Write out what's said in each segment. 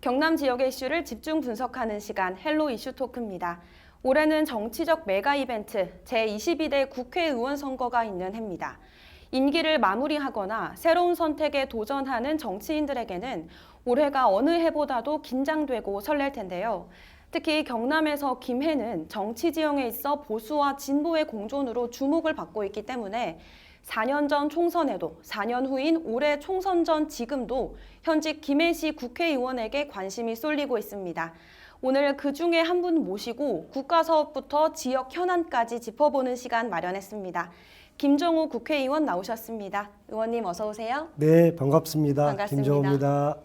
경남 지역의 이슈를 집중 분석하는 시간 헬로 이슈 토크입니다. 올해는 정치적 메가 이벤트 제22대 국회의원 선거가 있는 해입니다. 임기를 마무리하거나 새로운 선택에 도전하는 정치인들에게는 올해가 어느 해보다도 긴장되고 설렐 텐데요. 특히 경남에서 김해는 정치 지형에 있어 보수와 진보의 공존으로 주목을 받고 있기 때문에 4년 전 총선에도 4년 후인 올해 총선 전 지금도 현직 김해시 국회의원에게 관심이 쏠리고 있습니다. 오늘 그 중에 한 분 모시고 국가사업부터 지역 현안까지 짚어보는 시간 마련했습니다. 김정우 국회의원 나오셨습니다. 의원님 어서 오세요. 네, 반갑습니다. 반갑습니다. 김정우입니다.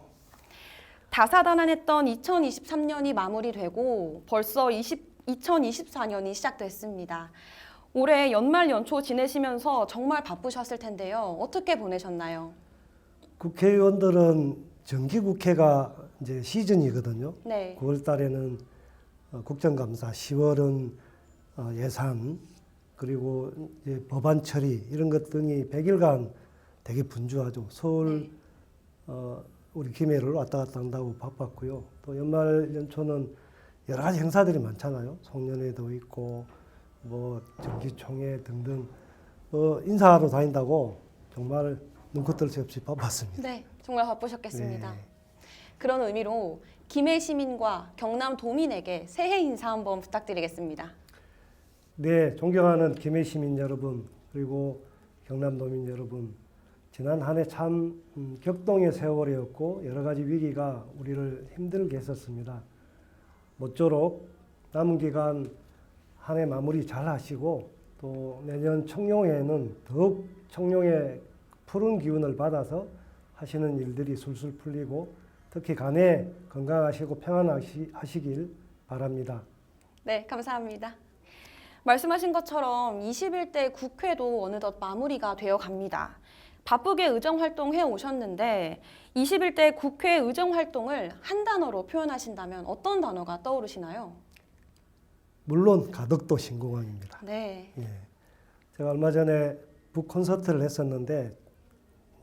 다사다난했던 2023년이 마무리되고 벌써 2024년이 시작됐습니다. 올해 연말 연초 지내시면서 정말 바쁘셨을 텐데요. 어떻게 보내셨나요? 국회의원들은 정기국회가 이제 시즌이거든요. 네. 9월 달에는 국정감사, 10월은 예산, 그리고 이제 법안 처리 이런 것 등이 100일간 되게 분주하죠. 서울 우리 김해를 왔다 갔다 한다고 바빴고요. 또 연말 연초는 여러 가지 행사들이 많잖아요. 송년회도 있고 뭐 정기총회 등등 인사하러 다닌다고 정말 눈코 뜰 새 없이 바빴습니다. 네, 정말 바쁘셨겠습니다. 네. 그런 의미로 김해 시민과 경남 도민에게 새해 인사 한번 부탁드리겠습니다. 네, 존경하는 김해 시민 여러분 그리고 경남 도민 여러분, 지난 한 해 참 격동의 세월이었고 여러 가지 위기가 우리를 힘들게 했었습니다. 모쪼록 남은 기간 한 해 마무리 잘 하시고 또 내년 청룡회에는 더욱 청룡의 푸른 기운을 받아서 하시는 일들이 술술 풀리고 특히 간에 건강하시고 평안하시길 바랍니다. 네, 감사합니다. 말씀하신 것처럼 21대 국회도 어느덧 마무리가 되어 갑니다. 바쁘게 의정활동 해오셨는데 21대 국회 의정활동을 한 단어로 표현하신다면 어떤 단어가 떠오르시나요? 물론 가덕도 신공항입니다. 네. 예. 제가 얼마 전에 북 콘서트를 했었는데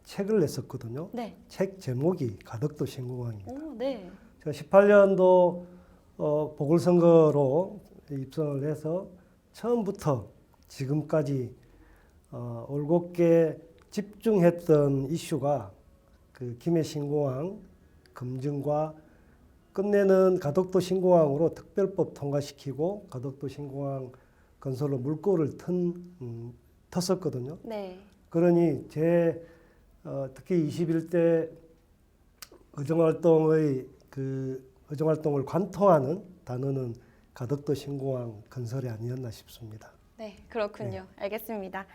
책을 냈었거든요. 네. 책 제목이 가덕도 신공항입니다. 오, 네. 제가 18년도 보궐선거로 입성을 해서 처음부터 지금까지 올곧게 집중했던 이슈가 그 김해 신공항 검증과 끝내는 가덕도 신공항으로 특별법 통과시키고 가덕도 신공항 건설로 물꼬를 텄었거든요. 네. 그러니 특히 21대 의정활동을 관통하는 단어는 가덕도 신공항 건설이 아니었나 싶습니다. 네, 그렇군요. 알겠습니다.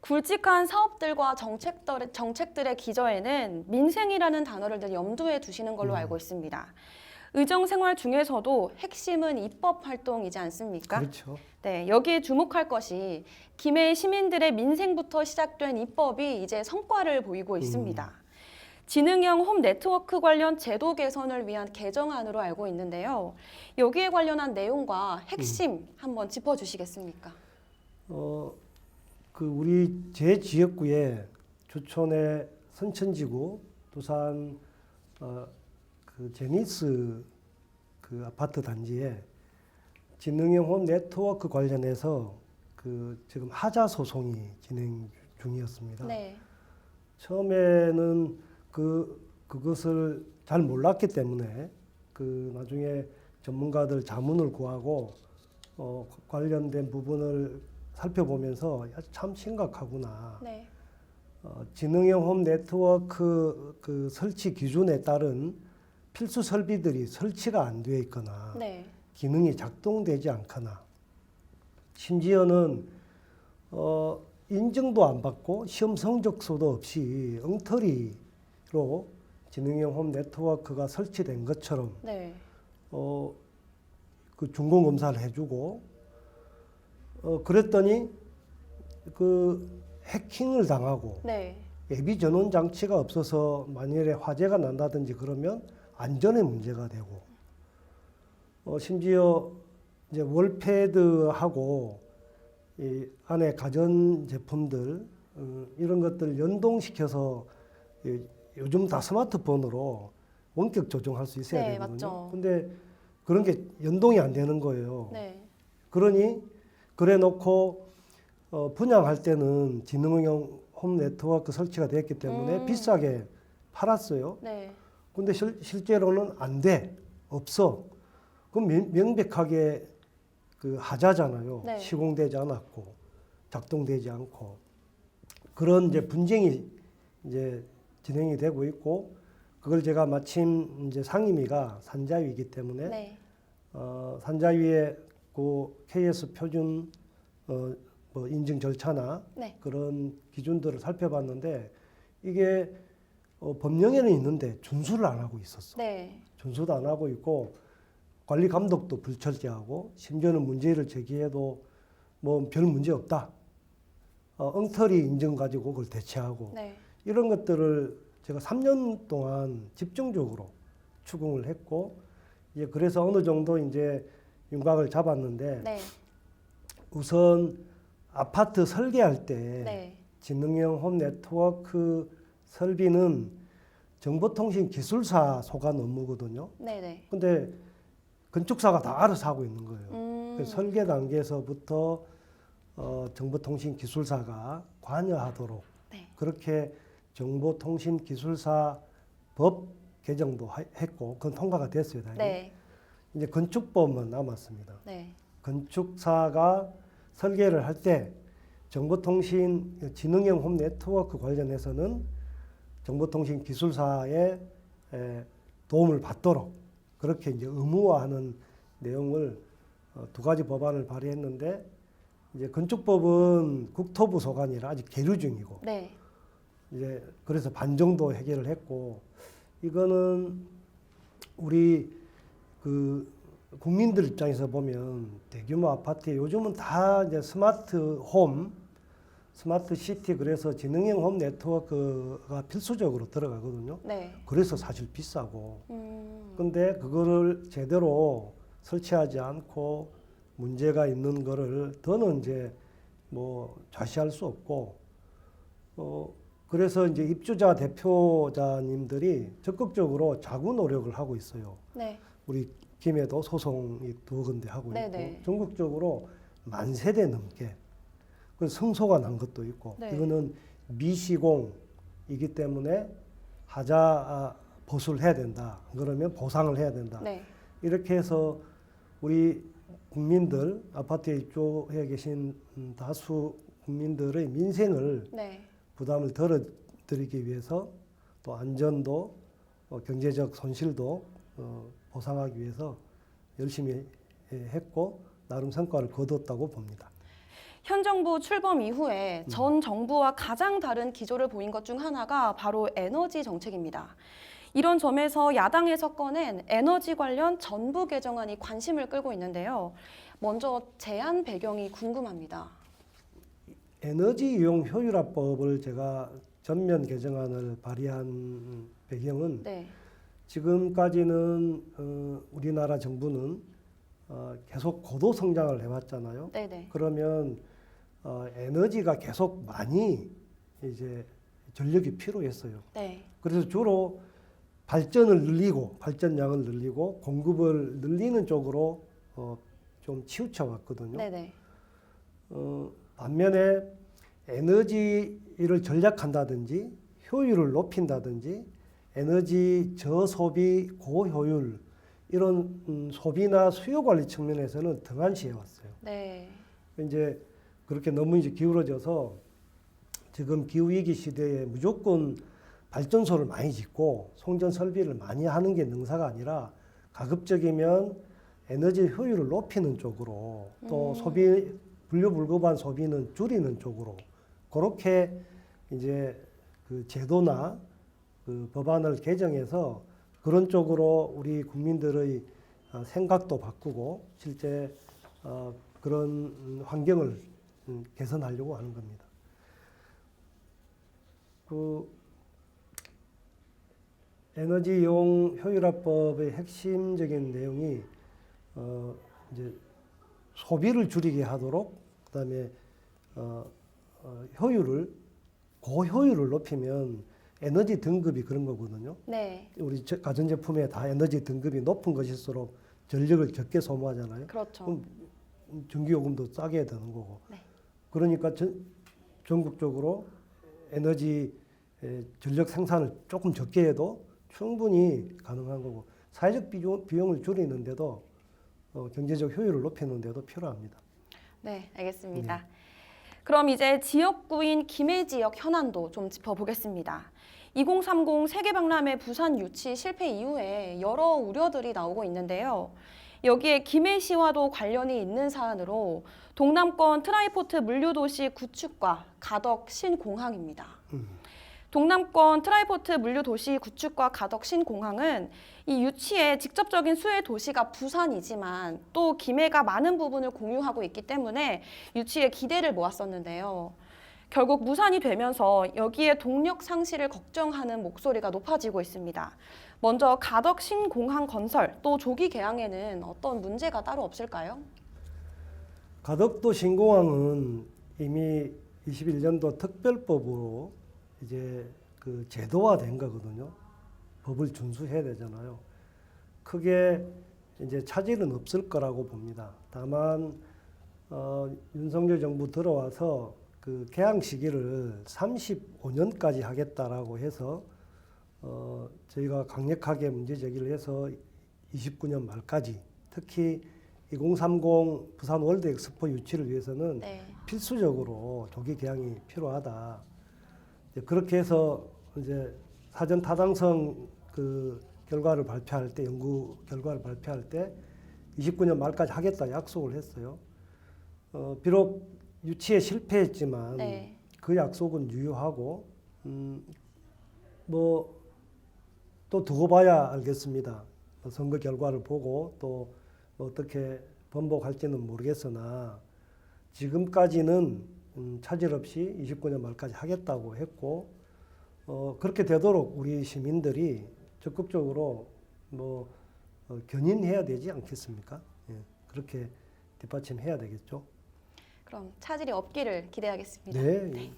굵직한 사업들과 정책들의 기저에는 민생이라는 단어를 늘 염두에 두시는 걸로 알고 있습니다. 의정 생활 중에서도 핵심은 입법 활동이지 않습니까? 그렇죠. 네, 여기에 주목할 것이 김해 시민들의 민생부터 시작된 입법이 이제 성과를 보이고 있습니다. 지능형 홈 네트워크 관련 제도 개선을 위한 개정안으로 알고 있는데요. 여기에 관련한 내용과 핵심 한번 짚어주시겠습니까? 우리 제 지역구에 주촌의 선천지구, 두산 제니스 그 아파트 단지에 지능형 홈 네트워크 관련해서 지금 하자 소송이 진행 중이었습니다. 네. 처음에는 그것을 잘 몰랐기 때문에 나중에 전문가들 자문을 구하고 관련된 부분을 살펴보면서 참 심각하구나. 네. 지능형 홈 네트워크 설치 기준에 따른 필수 설비들이 설치가 안 되어 있거나 네. 기능이 작동되지 않거나 심지어는 인증도 안 받고 시험 성적서도 없이 엉터리로 지능형 홈 네트워크가 설치된 것처럼 네. 그 준공 검사를 해주고 그랬더니 해킹을 당하고 네. 예비 전원 장치가 없어서 만일에 화재가 난다든지 그러면 안전에 문제가 되고 심지어 이제 월패드하고 이 안에 가전 제품들 이런 것들 연동시켜서 요즘 다 스마트폰으로 원격 조정할 수 있어야 네, 되거든요. 맞죠. 근데 그런 게 연동이 안 되는 거예요. 네. 그러니 그래 놓고 분양할 때는 지능형 홈 네트워크 설치가 됐기 때문에 비싸게 팔았어요. 네. 근데 실제로는 안 돼. 없어. 그럼 명백하게 그 하자잖아요. 네. 시공되지 않았고 작동되지 않고 그런 이제 분쟁이 이제 진행이 되고 있고 그걸 제가 마침 이제 상임위가 산자위이기 때문에 네. 산자위의 그 KS 표준 뭐 인증 절차나 네. 그런 기준들을 살펴봤는데 이게 법령에는 있는데 준수를 안 하고 있었어. 네. 준수도 안 하고 있고 관리 감독도 불철저하고 심지어는 문제를 제기해도 뭐 별 문제 없다. 엉터리 인증 가지고 그걸 대체하고 네. 이런 것들을 제가 3년 동안 집중적으로 추궁을 했고 이제 그래서 어느 정도 이제 윤곽을 잡았는데 네. 우선 아파트 설계할 때 네. 지능형 홈 네트워크 설비는 정보통신기술사 소관 업무거든요. 네. 네. 근데 건축사가 다 알아서 하고 있는 거예요. 그래서 설계 단계에서부터 정보통신기술사가 관여하도록 네. 그렇게 정보통신기술사 법 개정도 했고 그건 통과가 됐어요. 다행히. 네. 이제 건축법만 남았습니다. 네. 건축사가 설계를 할 때 정보통신 지능형 홈 네트워크 관련해서는 정보통신기술사의 도움을 받도록 그렇게 이제 의무화하는 내용을 두 가지 법안을 발의했는데 이제 건축법은 국토부 소관이라 아직 계류 중이고 네. 이제 그래서 반 정도 해결을 했고 이거는 우리 그 국민들 입장에서 보면 대규모 아파트에 요즘은 다 이제 스마트 홈, 스마트 시티 그래서 지능형 홈 네트워크가 필수적으로 들어가거든요. 네. 그래서 사실 비싸고 음. 근데 그거를 제대로 설치하지 않고 문제가 있는 거를 더는 이제 뭐 좌시할 수 없고 그래서 이제 입주자 대표자님들이 적극적으로 자구 노력을 하고 있어요. 네. 우리 김해도 소송이 두 군데 하고 네네. 있고 전국적으로 10,000세대 넘게 그 성소가 난 것도 있고 네. 이거는 미시공이기 때문에 하자 보수를 해야 된다. 그러면 보상을 해야 된다. 네. 이렇게 이렇게 해서 우리 국민들 아파트에 입주해 계신 다수 국민들의 민생을 네. 부담을 덜어드리기 위해서 또 안전도 경제적 손실도 보상하기 위해서 열심히 했고 나름 성과를 거뒀다고 봅니다. 현 정부 출범 이후에 전 정부와 가장 다른 기조를 보인 것 중 하나가 바로 에너지 정책입니다. 이런 점에서 야당에서 꺼낸 에너지 관련 전부 개정안이 관심을 끌고 있는데요. 먼저 제안 배경이 궁금합니다. 에너지 이용 효율화법을 제가 전면 개정안을 발의한 배경은 네. 지금까지는 우리나라 정부는 계속 고도 성장을 해왔잖아요. 네네. 그러면 에너지가 계속 많이 이제 전력이 필요했어요. 네. 그래서 주로 발전을 늘리고 발전량을 늘리고 공급을 늘리는 쪽으로 좀 치우쳐 왔거든요. 네네. 반면에 에너지를 절약한다든지 효율을 높인다든지 에너지 저소비 고효율 이런 소비나 수요 관리 측면에서는 등한시해 왔어요. 네. 이제 그렇게 너무 이제 기울어져서 지금 기후 위기 시대에 무조건 발전소를 많이 짓고 송전 설비를 많이 하는 게 능사가 아니라 가급적이면 에너지 효율을 높이는 쪽으로 또 소비 분류불급한 소비는 줄이는 쪽으로 그렇게 이제 그 제도나 그 법안을 개정해서 그런 쪽으로 우리 국민들의 생각도 바꾸고 실제 그런 환경을 개선하려고 하는 겁니다. 그 에너지 이용 효율화법의 핵심적인 내용이 이제 소비를 줄이게 하도록 그다음에 효율을 고효율을 높이면 에너지 등급이 그런 거거든요. 네, 우리 가전제품에 다 에너지 등급이 높은 것일수록 전력을 적게 소모하잖아요. 그렇죠. 그럼 전기요금도 싸게 되는 거고. 네. 그러니까 전국적으로 에너지 전력 생산을 조금 적게 해도 충분히 가능한 거고 사회적 비용을 줄이는데도 경제적 효율을 높이는데도 필요합니다. 네, 알겠습니다. 그럼 이제 지역구인 김해 지역 현안도 좀 짚어보겠습니다. 2030 세계박람회 부산 유치 실패 이후에 여러 우려들이 나오고 있는데요. 여기에 김해시와도 관련이 있는 사안으로 동남권 트라이포트 물류도시 구축과 가덕 신공항입니다. 동남권 트라이포트 물류도시 구축과 가덕 신공항은 이 유치의 직접적인 수혜 도시가 부산이지만 또 김해가 많은 부분을 공유하고 있기 때문에 유치에 기대를 모았었는데요. 결국 무산이 되면서 여기에 동력 상실을 걱정하는 목소리가 높아지고 있습니다. 먼저 가덕 신공항 건설 또 조기 개항에는 어떤 문제가 따로 없을까요? 가덕도 신공항은 이미 21년도 특별법으로 이제 그 제도화된 거거든요. 법을 준수해야 되잖아요. 크게 이제 차질은 없을 거라고 봅니다. 다만 윤석열 정부 들어와서 그 개항 시기를 35년까지 하겠다라고 해서 저희가 강력하게 문제 제기를 해서 29년 말까지 특히 2030 부산 월드 엑스포 유치를 위해서는 네. 필수적으로 조기 개항이 필요하다. 그렇게 해서 이제 사전 타당성 그 결과를 발표할 때 연구 결과를 발표할 때 29년 말까지 하겠다 약속을 했어요. 비록 유치에 실패했지만 네. 그 약속은 유효하고 뭐 또 두고 봐야 알겠습니다. 선거 결과를 보고 또 어떻게 번복할지는 모르겠으나 지금까지는 차질 없이 29년 말까지 하겠다고 했고 그렇게 되도록 우리 시민들이 적극적으로 견인해야 되지 않겠습니까? 예, 그렇게 뒷받침해야 되겠죠. 그럼 차질이 없기를 기대하겠습니다. 네.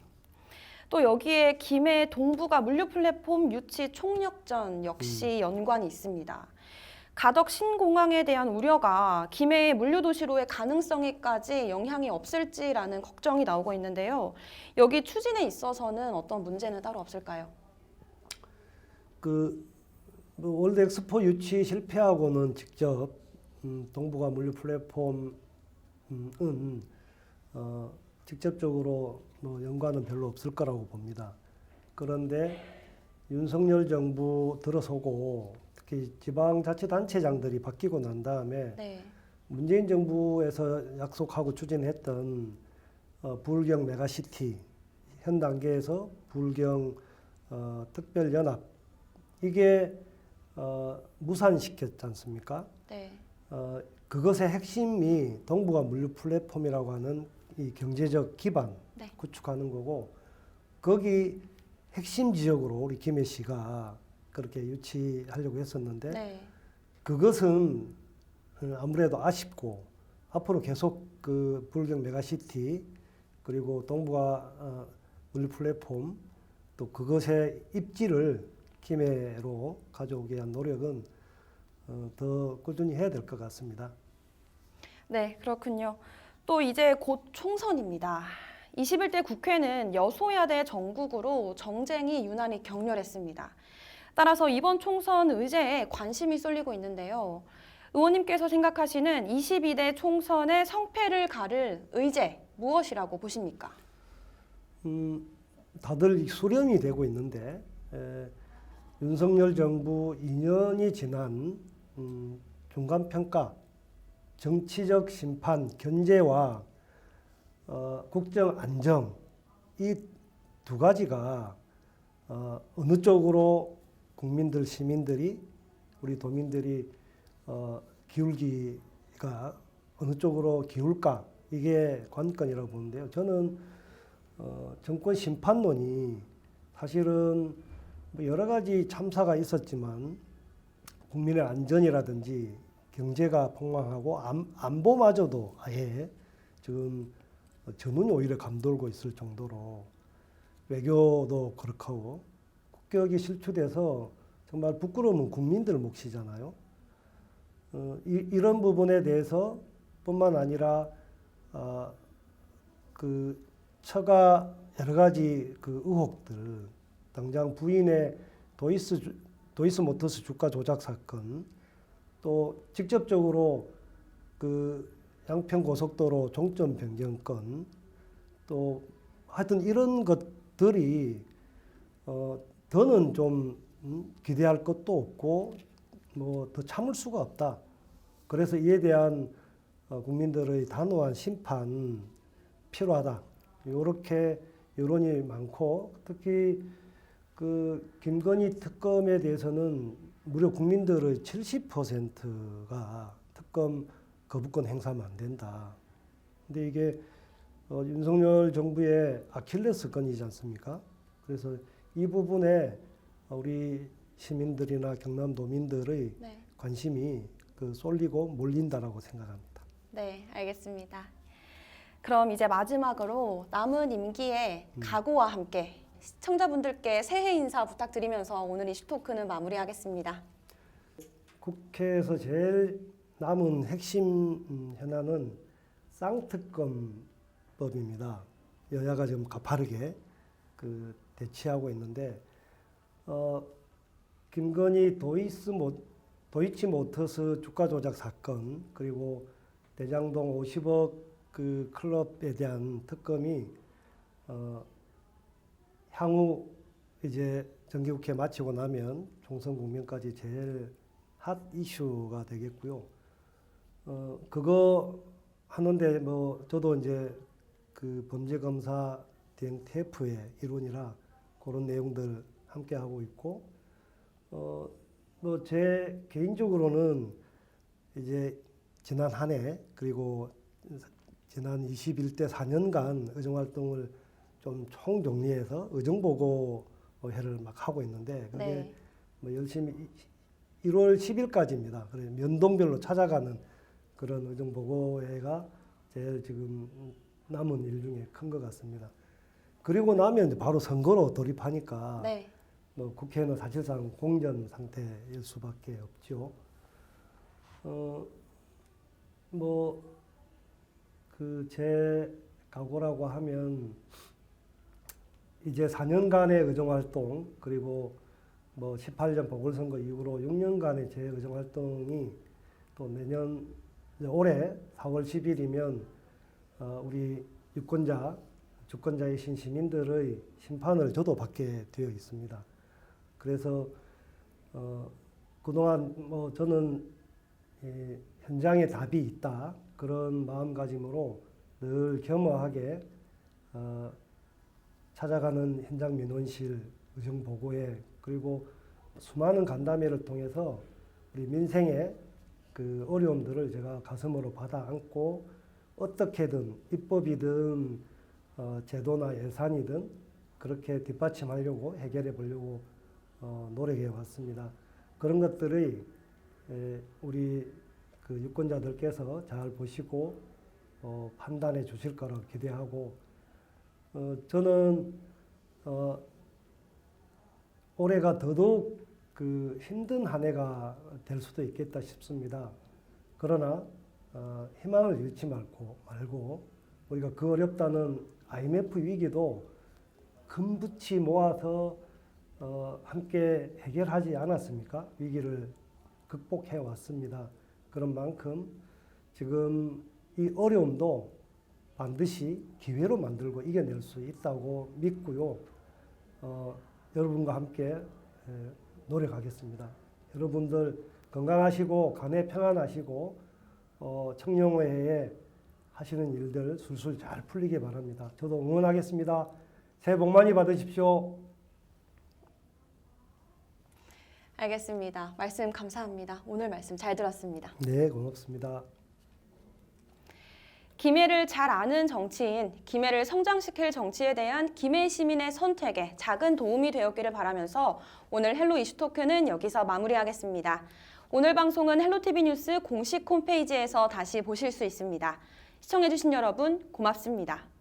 또 여기에 김해 동부가 물류 플랫폼 유치 총력전 역시 연관이 있습니다. 가덕 신공항에 대한 우려가 김해의 물류도시로의 가능성에까지 영향이 없을지라는 걱정이 나오고 있는데요. 여기 추진에 있어서는 어떤 문제는 따로 없을까요? 월드 엑스포 유치 실패하고는 직접 동부가 물류 플랫폼은 직접적으로 연관은 별로 없을 거라고 봅니다. 그런데 윤석열 정부 들어서고 특히 지방자치단체장들이 바뀌고 난 다음에 네. 문재인 정부에서 약속하고 추진했던 부울경 메가시티 현 단계에서 부울경 특별연합 이게 무산시켰지 않습니까? 네. 그것의 핵심이 동부가 물류 플랫폼이라고 하는 이 경제적 기반 네. 구축하는 거고 거기 핵심 지역으로 우리 김해시가 그렇게 유치하려고 했었는데 네. 그것은 아무래도 아쉽고 앞으로 계속 그 부울경 메가시티 그리고 동부가 물류 플랫폼 또 그것의 입지를 김해로 가져오기 위한 노력은 더 꾸준히 해야 될 것 같습니다. 네, 그렇군요. 또 이제 곧 총선입니다. 21대 국회는 여소야대 정국으로 정쟁이 유난히 격렬했습니다. 따라서 이번 총선 의제에 관심이 쏠리고 있는데요. 의원님께서 생각하시는 22대 총선의 성패를 가를 의제 무엇이라고 보십니까? 다들 수렴이 되고 있는데 윤석열 정부 2년이 지난 중간평가, 정치적 심판, 견제와 국정 안정 이 두 가지가 어느 쪽으로 국민들, 시민들이 우리 도민들이 기울기가 어느 쪽으로 기울까 이게 관건이라고 보는데요. 저는 정권 심판론이 사실은 여러 가지 참사가 있었지만 국민의 안전이라든지 경제가 폭망하고 안보마저도 아예 지금 전운이 오히려 감돌고 있을 정도로 외교도 그렇고 합격이 실추돼서 정말 부끄러움은 국민들 몫이잖아요. 이런 부분에 대해서 뿐만 아니라 그 처가 여러 가지 그 의혹들, 당장 부인의 도이스모터스 주가 조작 사건, 또 직접적으로 그 양평 고속도로 종점 변경 건, 또 하여튼 이런 것들이 더는 좀 기대할 것도 없고 뭐 더 참을 수가 없다. 그래서 이에 대한 국민들의 단호한 심판 필요하다. 이렇게 여론이 많고, 특히 그 김건희 특검에 대해서는 무려 국민들의 70%가 특검 거부권 행사하면 안 된다. 근데 이게 윤석열 정부의 아킬레스건이지 않습니까? 그래서 이 부분에 우리 시민들이나 경남도민들의 네. 관심이 쏠리고 몰린다라고 생각합니다. 네, 알겠습니다. 그럼 이제 마지막으로 남은 임기의 각오와 함께 시청자분들께 새해 인사 부탁드리면서 오늘 이슈토크는 마무리하겠습니다. 국회에서 제일 남은 핵심 현안은 쌍특검법입니다. 여야가 지금 가파르게 대치하고 있는데, 김건희 도이치모터스 주가 조작 사건, 그리고 대장동 50억 그 클럽에 대한 특검이 향후 이제 정기국회 마치고 나면 총선 국면까지 제일 핫 이슈가 되겠고요. 그거 하는데 뭐 저도 이제 그 범죄검사 대행 TF의 일원이라 그런 내용들 함께 하고 있고, 뭐 제 개인적으로는 이제 지난 한 해 그리고 지난 21대 4년간 의정활동을 좀 총정리해서 의정보고회를 막 하고 있는데, 그게 네. 뭐 열심히 1월 10일까지입니다. 그래 면동별로 찾아가는 그런 의정보고회가 제일 지금 남은 일 중에 큰 것 같습니다. 그리고 나면 이제 바로 선거로 돌입하니까 네. 뭐 국회는 사실상 공전 상태일 수밖에 없죠. 뭐 그 제 각오라고 하면 이제 4년간의 의정활동, 그리고 뭐 18년 보궐선거 이후로 6년간의 제 의정활동이 또 내년 올해 4월 10일이면 우리 주권자이신 시민들의 심판을 저도 받게 되어 있습니다. 그래서 그동안 뭐 저는 현장에 답이 있다, 그런 마음가짐으로 늘 겸허하게 찾아가는 현장 민원실, 의정보고회, 그리고 수많은 간담회를 통해서 우리 민생의 그 어려움들을 제가 가슴으로 받아 안고 어떻게든 입법이든 제도나 예산이든 그렇게 뒷받침하려고 해결해 보려고 노력해 왔습니다. 그런 것들의 우리 그 유권자들께서 잘 보시고 판단해 주실 거라고 기대하고, 저는 올해가 더더욱 그 힘든 한 해가 될 수도 있겠다 싶습니다. 그러나 희망을 잃지 말고 우리가 그 어렵다는 IMF 위기도 금붙이 모아서 함께 해결하지 않았습니까? 위기를 극복해 왔습니다. 그런 만큼 지금 이 어려움도 반드시 기회로 만들고 이겨낼 수 있다고 믿고요. 여러분과 함께 노력하겠습니다. 여러분들 건강하시고 간에 평안하시고 청룡회에 하시는 일들 술술 잘 풀리기 바랍니다. 저도 응원하겠습니다. 새해 복 많이 받으십시오. 알겠습니다. 말씀 감사합니다. 오늘 말씀 잘 들었습니다. 네, 고맙습니다. 김해를 잘 아는 정치인, 김해를 성장시킬 정치에 대한 김해 시민의 선택에 작은 도움이 되었기를 바라면서 오늘 헬로 이슈토크는 여기서 마무리하겠습니다. 오늘 방송은 헬로티비 뉴스 공식 홈페이지에서 다시 보실 수 있습니다. 시청해주신 여러분 고맙습니다.